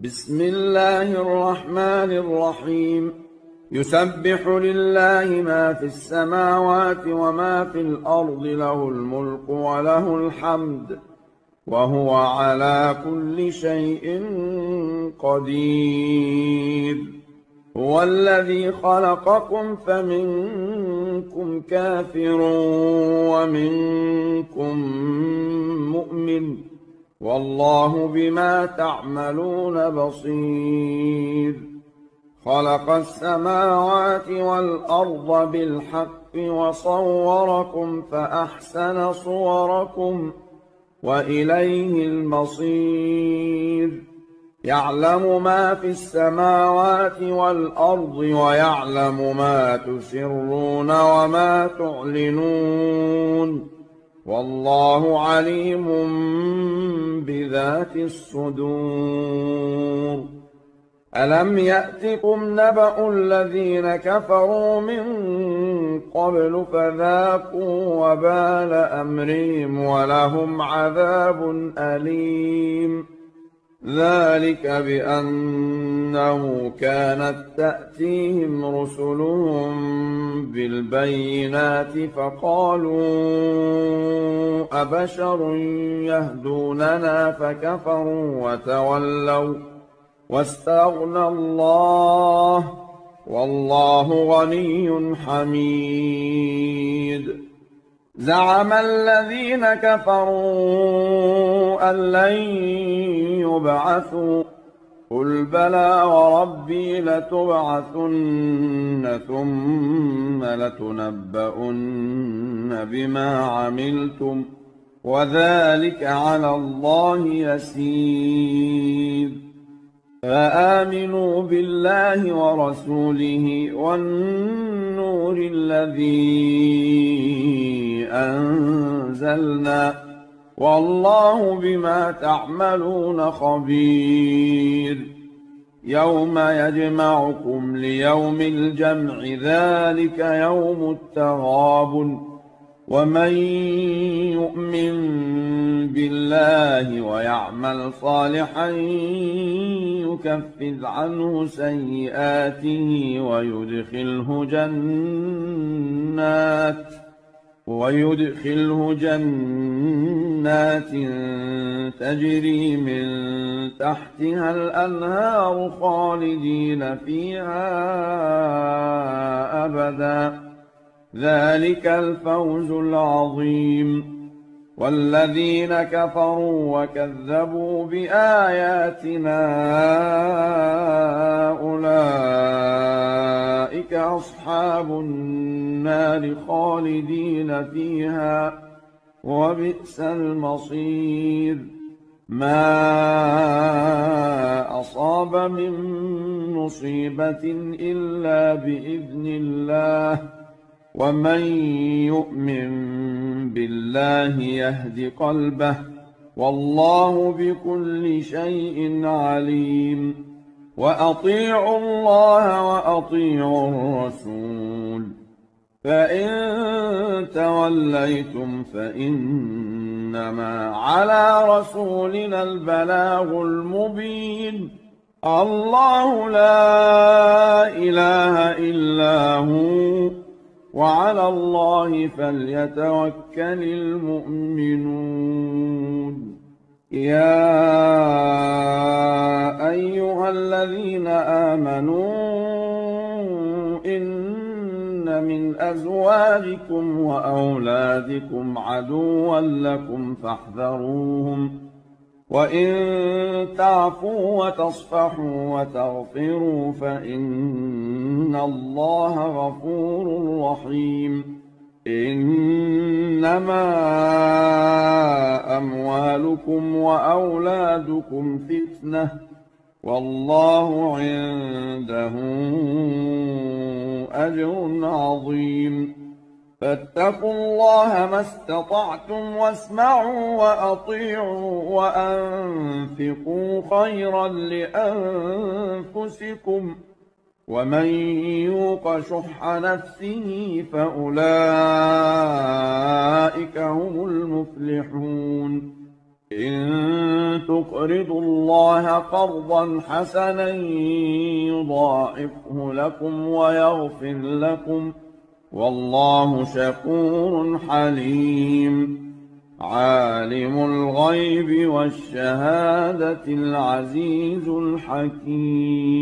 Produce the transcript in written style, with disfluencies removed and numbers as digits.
بسم الله الرحمن الرحيم. يسبح لله ما في السماوات وما في الأرض، له الملك وله الحمد، وهو على كل شيء قدير. هو الذي خلقكم فمنكم كافر ومنكم مؤمن، والله بما تعملون بصير. خلق السماوات والأرض بالحق وصوركم فأحسن صوركم وإليه المصير. يعلم ما في السماوات والأرض ويعلم ما تسرون وما تعلنون، والله عليم بذات الصدور. ألم يأتكم نبأ الذين كفروا من قبل فذاقوا وبال أمرهم ولهم عذاب أليم. ذلك بأنه كانت تأتيهم رسلهم بالبينات فقالوا أبشر يهدوننا فكفروا وتولوا واستغنى الله، والله غني حميد. زعم الذين كفروا أن لن يبعثوا، قل بلى وربي لتبعثن ثم لتنبؤن بما عملتم، وذلك على الله يسير. فآمنوا بالله ورسوله والنور الذي أنزلنا، والله بما تعملون خبير. يوم يجمعكم ليوم الجمع، ذلك يوم التغابن. ومن يؤمن بالله ويعمل صالحا يكفر عنه سيئاته ويدخله جنات تجري من تحتها الأنهار خالدين فيها أبدا، ذلك الفوز العظيم. والذين كفروا وكذبوا بآياتنا أولئك أصحاب النار خالدين فيها، وبئس المصير. ما أصاب من مصيبة إلا بإذن الله، ومن يؤمن بالله يهد قلبه، والله بكل شيء عليم. وأطيعوا الله وأطيعوا الرسول، فإن توليتم فإنما على رسولنا البلاغ المبين. الله لا إله إلا هو، وعلى الله فليتوكل المؤمنون. يا أيها الذين آمنوا إن من أزواجكم وأولادكم عدوا لكم فاحذروهم، وإن تعفوا وتصفحوا وتغفروا فإن الله غفور رحيم. إنما أموالكم وأولادكم فتنة، والله عنده أجر عظيم. فاتقوا الله ما استطعتم واسمعوا وأطيعوا وأنفقوا خيرا لأنفسكم، ومن يوق شح نفسه فأولئك هم المفلحون. إن تقرضوا الله قرضا حسنا يضاعفه لكم ويغفر لكم والله شكور حليم عالم الغيب والشهادة العزيز الحكيم